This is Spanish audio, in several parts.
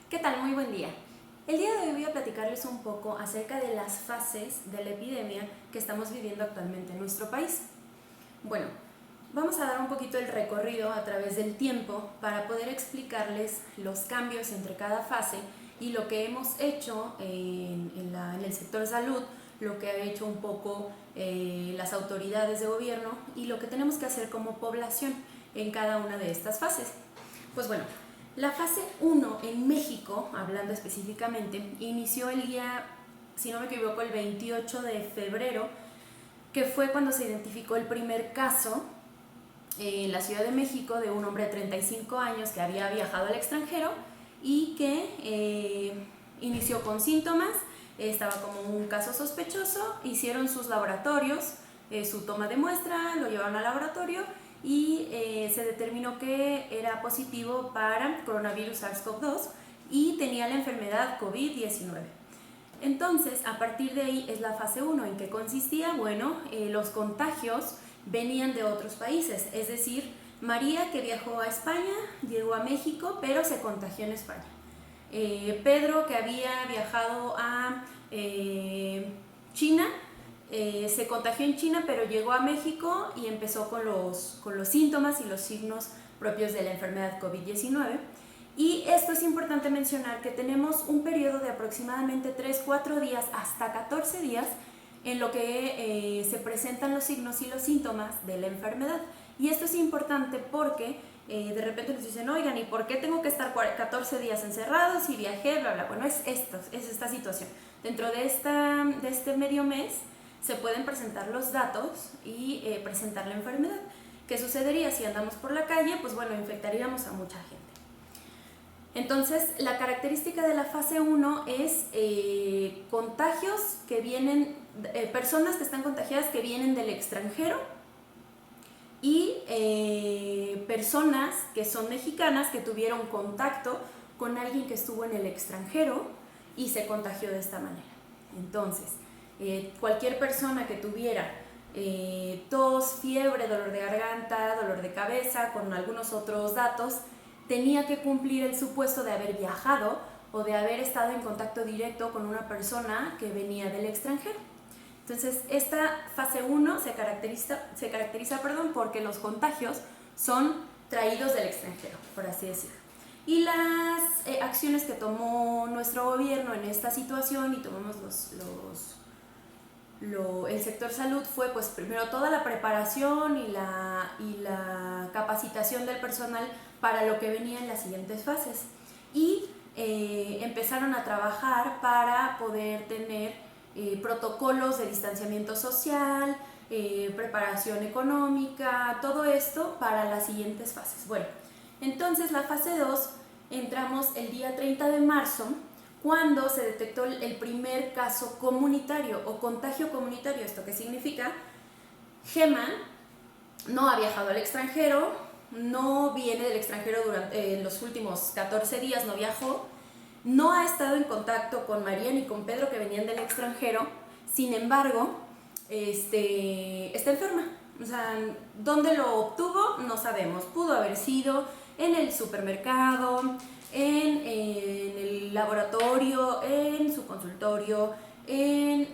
¿Qué tal? Muy buen día. El día de hoy voy a platicarles un poco acerca de las fases de la epidemia que estamos viviendo actualmente en nuestro país. Bueno, vamos a dar un poquito el recorrido a través del tiempo para poder explicarles los cambios entre cada fase y lo que hemos hecho en el sector salud, lo que ha hecho un poco las autoridades de gobierno y lo que tenemos que hacer como población en cada una de estas fases. Pues bueno, la fase 1 en México, hablando específicamente, inició el día, si no me equivoco, el 28 de febrero, que fue cuando se identificó el primer caso en la Ciudad de México de un hombre de 35 años que había viajado al extranjero y que inició con síntomas, estaba como un caso sospechoso, hicieron sus laboratorios, su toma de muestra, lo llevaron al laboratorio y se determinó que era positivo para coronavirus SARS-CoV-2 y tenía la enfermedad COVID-19. Entonces, a partir de ahí es la fase 1, ¿en qué consistía? Bueno, los contagios venían de otros países, es decir, María, que viajó a España, llegó a México, pero se contagió en España. Pedro, que había viajado a China, se contagió en China, pero llegó a México y empezó con los síntomas y los signos propios de la enfermedad COVID-19. Y esto es importante mencionar que tenemos un periodo de aproximadamente 3-4 días hasta 14 días en lo que se presentan los signos y los síntomas de la enfermedad. Y esto es importante porque de repente nos dicen, oigan, ¿y por qué tengo que estar 14 días encerrados y viajé, bla, bla? Bueno, es esta situación. Dentro de este medio mes se pueden presentar los datos y presentar la enfermedad. ¿Qué sucedería si andamos por la calle? Pues bueno, infectaríamos a mucha gente. Entonces, la característica de la fase 1 es contagios que vienen, personas que están contagiadas que vienen del extranjero y personas que son mexicanas que tuvieron contacto con alguien que estuvo en el extranjero y se contagió de esta manera. Entonces, cualquier persona que tuviera tos, fiebre, dolor de garganta, dolor de cabeza, con algunos otros datos, tenía que cumplir el supuesto de haber viajado o de haber estado en contacto directo con una persona que venía del extranjero. Entonces, esta fase 1 se caracteriza porque los contagios son traídos del extranjero, por así decirlo. Y las acciones que tomó nuestro gobierno en esta situación y tomamos el sector salud fue pues primero toda la preparación y la capacitación del personal para lo que venía en las siguientes fases y empezaron a trabajar para poder tener protocolos de distanciamiento social, preparación económica, todo esto para las siguientes fases. Bueno, entonces la fase 2 entramos el día 30 de marzo cuando se detectó el primer caso comunitario o contagio comunitario. ¿Esto qué significa? Gema no ha viajado al extranjero, no viene del extranjero durante los últimos 14 días, no viajó, no ha estado en contacto con María ni con Pedro que venían del extranjero, sin embargo, está enferma. O sea, ¿dónde lo obtuvo? No sabemos. Pudo haber sido en el supermercado, en el laboratorio, en su consultorio, en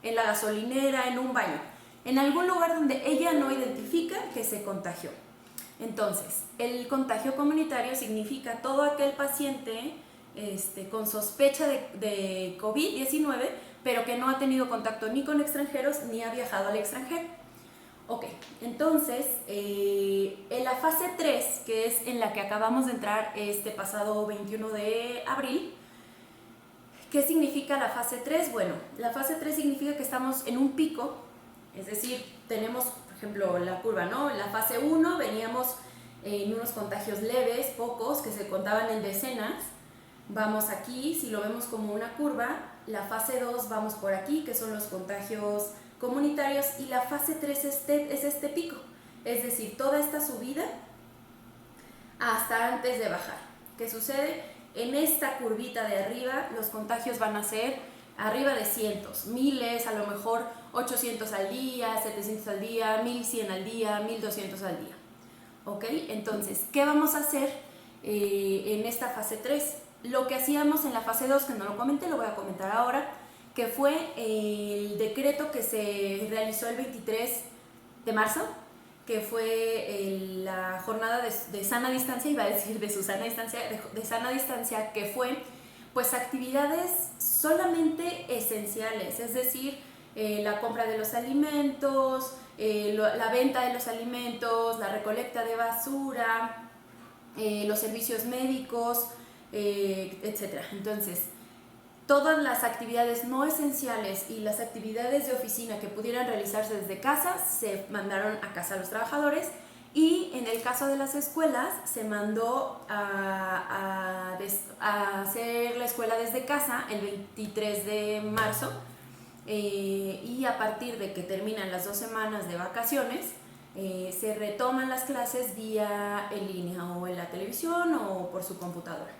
la gasolinera, en un baño, en algún lugar donde ella no identifica que se contagió. Entonces, el contagio comunitario significa todo aquel paciente con sospecha de COVID-19, pero que no ha tenido contacto ni con extranjeros ni ha viajado al extranjero. Ok, entonces, en la fase 3, que es en la que acabamos de entrar este pasado 21 de abril, ¿qué significa la fase 3? Bueno, la fase 3 significa que estamos en un pico, es decir, tenemos, por ejemplo, la curva, ¿no? En la fase 1 veníamos en unos contagios leves, pocos, que se contaban en decenas. Vamos aquí, si lo vemos como una curva, la fase 2 vamos por aquí, que son los contagios comunitarios, y la fase 3 es este pico, es decir, toda esta subida hasta antes de bajar. ¿Qué sucede? En esta curvita de arriba los contagios van a ser arriba de cientos, miles, a lo mejor 800 al día, 700 al día, 1100 al día, 1200 al día. ¿Ok? Entonces, ¿qué vamos a hacer en esta fase 3. Lo que hacíamos en la fase 2, que no lo comenté, lo voy a comentar ahora, que fue el decreto que se realizó el 23 de marzo, que fue la jornada de sana distancia, iba a decir de sana distancia, que fue pues actividades solamente esenciales, es decir, la compra de los alimentos, la venta de los alimentos, la recolecta de basura, los servicios médicos, etc. Entonces, todas las actividades no esenciales y las actividades de oficina que pudieran realizarse desde casa se mandaron a casa a los trabajadores, y en el caso de las escuelas se mandó a hacer la escuela desde casa el 23 de marzo, y a partir de que terminan las 2 semanas de vacaciones se retoman las clases vía en línea o en la televisión o por su computadora.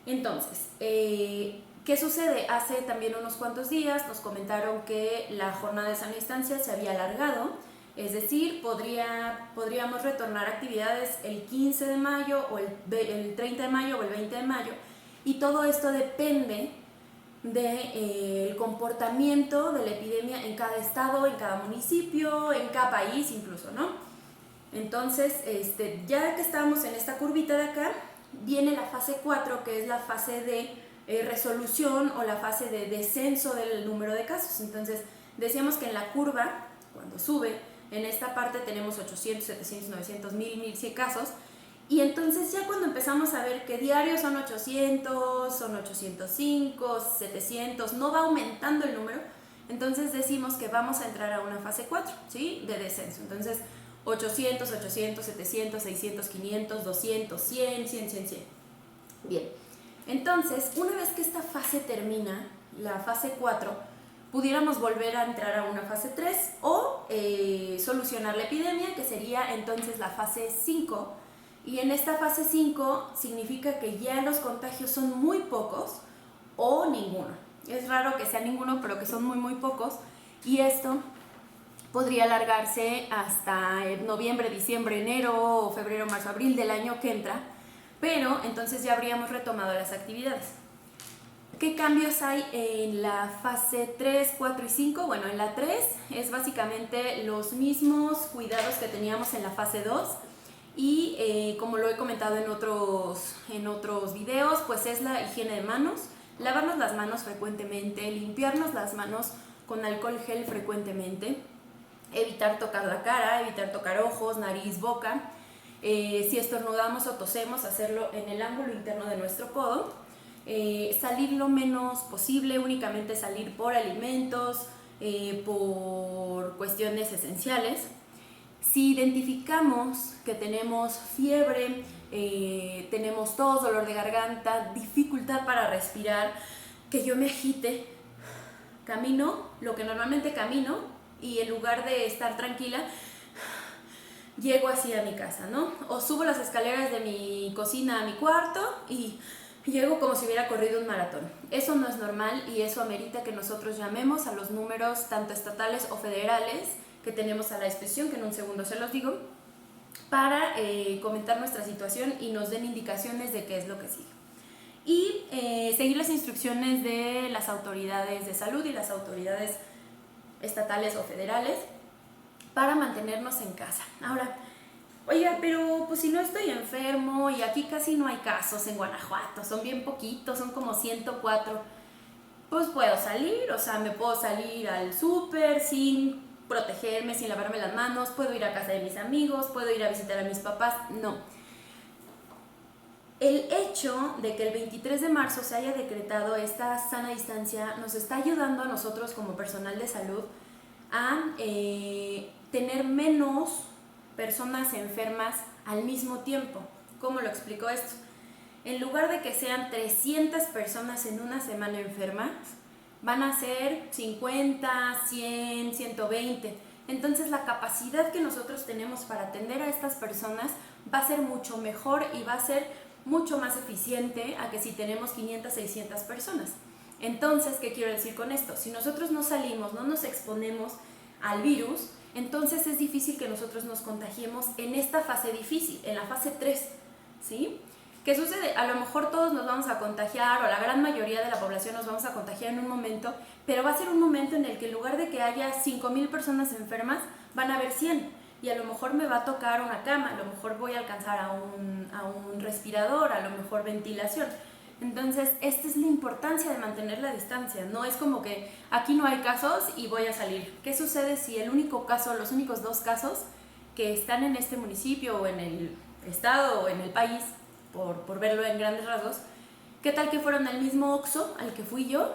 Entonces, ¿qué sucede? Hace también unos cuantos días nos comentaron que la jornada de sana distancia se había alargado, es decir, podríamos retornar actividades el 15 de mayo o el 30 de mayo o el 20 de mayo, y todo esto depende del comportamiento de la epidemia en cada estado, en cada municipio, en cada país incluso, ¿no? Entonces, ya que estamos en esta curvita de acá, viene la fase 4, que es la fase de resolución o la fase de descenso del número de casos. Entonces, decíamos que en la curva, cuando sube, en esta parte tenemos 800, 700, 900, 1000, 1100 casos, y entonces ya cuando empezamos a ver que diarios son 800, son 805, 700, no va aumentando el número, entonces decimos que vamos a entrar a una fase 4, ¿sí? De descenso. Entonces, 800, 800, 700, 600, 500, 200, 100, 100, 100, 100. Bien, entonces, una vez que esta fase termina, la fase 4, pudiéramos volver a entrar a una fase 3 o solucionar la epidemia, que sería entonces la fase 5. Y en esta fase 5 significa que ya los contagios son muy pocos o ninguno. Es raro que sea ninguno, pero que son muy, muy pocos. Y esto podría alargarse hasta noviembre, diciembre, enero, febrero, marzo, abril del año que entra. Pero entonces ya habríamos retomado las actividades. ¿Qué cambios hay en la fase 3, 4 y 5? Bueno, en la 3 es básicamente los mismos cuidados que teníamos en la fase 2. Y como lo he comentado en otros videos, pues es la higiene de manos, lavarnos las manos frecuentemente, limpiarnos las manos con alcohol gel frecuentemente, evitar tocar la cara, evitar tocar ojos, nariz, boca. Si estornudamos o tosemos, hacerlo en el ángulo interno de nuestro codo. Salir lo menos posible, únicamente salir por alimentos, por cuestiones esenciales. Si identificamos que tenemos fiebre, tenemos tos, dolor de garganta, dificultad para respirar, que yo me agite, camino lo que normalmente camino, y en lugar de estar tranquila, llego así a mi casa, ¿no? O subo las escaleras de mi cocina a mi cuarto y llego como si hubiera corrido un maratón. Eso no es normal, y eso amerita que nosotros llamemos a los números tanto estatales o federales que tenemos a la disposición, que en un segundo se los digo, para comentar nuestra situación y nos den indicaciones de qué es lo que sigue. Y seguir las instrucciones de las autoridades de salud y las autoridades estatales o federales para mantenernos en casa. Ahora, oiga, pero pues si no estoy enfermo y aquí casi no hay casos en Guanajuato, son bien poquitos, son como 104, pues puedo salir, o sea, me puedo salir al súper sin protegerme, sin lavarme las manos, puedo ir a casa de mis amigos, puedo ir a visitar a mis papás. No. El hecho de que el 23 de marzo se haya decretado esta sana distancia nos está ayudando a nosotros como personal de salud a tener menos personas enfermas al mismo tiempo. ¿Cómo lo explico esto? En lugar de que sean 300 personas en una semana enfermas, van a ser 50, 100, 120. Entonces la capacidad que nosotros tenemos para atender a estas personas va a ser mucho mejor y va a ser mucho más eficiente a que si tenemos 500, 600 personas. Entonces, ¿qué quiero decir con esto? Si nosotros no salimos, no nos exponemos al virus, entonces es difícil que nosotros nos contagiemos en esta fase difícil, en la fase 3, ¿sí? ¿Qué sucede? A lo mejor todos nos vamos a contagiar o la gran mayoría de la población nos vamos a contagiar en un momento, pero va a ser un momento en el que en lugar de que haya 5,000 personas enfermas, van a haber 100 y a lo mejor me va a tocar una cama, a lo mejor voy a alcanzar a un respirador, a lo mejor ventilación. Entonces, esta es la importancia de mantener la distancia. No es como que aquí no hay casos y voy a salir. ¿Qué sucede si el único caso, los únicos 2 casos que están en este municipio o en el estado o en el país, por verlo en grandes rasgos, qué tal que fueron al mismo Oxxo al que fui yo,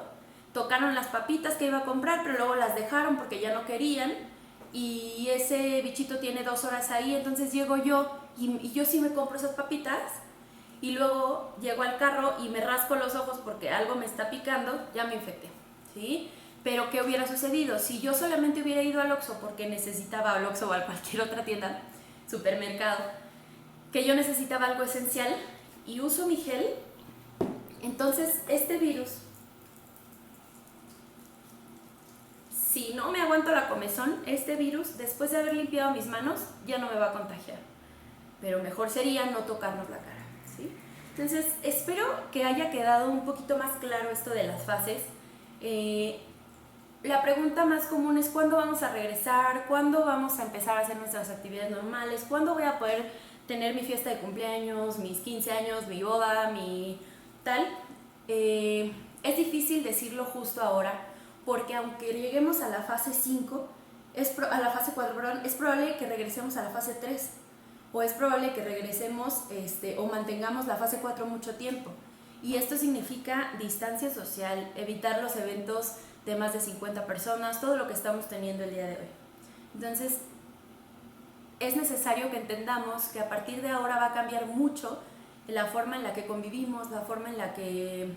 tocaron las papitas que iba a comprar, pero luego las dejaron porque ya no querían y ese bichito tiene 2 horas ahí, entonces llego yo y yo sí me compro esas papitas y luego llego al carro y me rasco los ojos porque algo me está picando, ya me infecté, ¿sí? Pero ¿qué hubiera sucedido? Si yo solamente hubiera ido al Oxxo porque necesitaba, al Oxxo o a cualquier otra tienda, supermercado, que yo necesitaba algo esencial y uso mi gel, entonces este virus, si no me aguanto la comezón, este virus, después de haber limpiado mis manos, ya no me va a contagiar. Pero mejor sería no tocarnos la cara, ¿sí? Entonces, espero que haya quedado un poquito más claro esto de las fases. La pregunta más común es ¿cuándo vamos a regresar? ¿Cuándo vamos a empezar a hacer nuestras actividades normales? ¿Cuándo voy a poder tener mi fiesta de cumpleaños, mis 15 años, mi boda, mi tal? Es difícil decirlo justo ahora, porque aunque lleguemos a la fase 5, a la fase 4, perdón, es probable que regresemos a la fase 3, o es probable que regresemos o mantengamos la fase 4 mucho tiempo. Y esto significa distancia social, evitar los eventos de más de 50 personas, todo lo que estamos teniendo el día de hoy. Entonces, es necesario que entendamos que a partir de ahora va a cambiar mucho la forma en la que convivimos, la forma en la que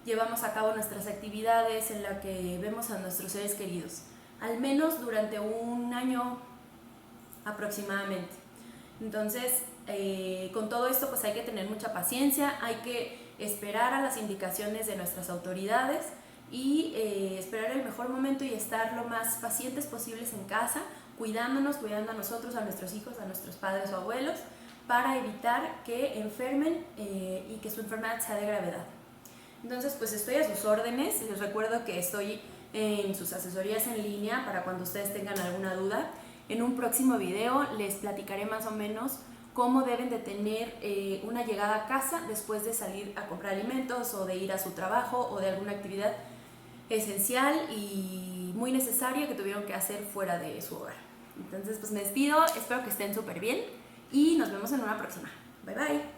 llevamos a cabo nuestras actividades, en la que vemos a nuestros seres queridos, al menos durante un año aproximadamente. Entonces, con todo esto pues hay que tener mucha paciencia, hay que esperar a las indicaciones de nuestras autoridades y esperar el mejor momento y estar lo más pacientes posibles en casa, cuidándonos, cuidando a nosotros, a nuestros hijos, a nuestros padres o abuelos, para evitar que enfermen y que su enfermedad sea de gravedad. Entonces, pues estoy a sus órdenes. Les recuerdo que estoy en sus asesorías en línea para cuando ustedes tengan alguna duda. En un próximo video les platicaré más o menos cómo deben de tener una llegada a casa después de salir a comprar alimentos o de ir a su trabajo o de alguna actividad esencial y muy necesaria que tuvieron que hacer fuera de su hogar. Entonces, pues me despido, espero que estén súper bien y nos vemos en una próxima. Bye bye.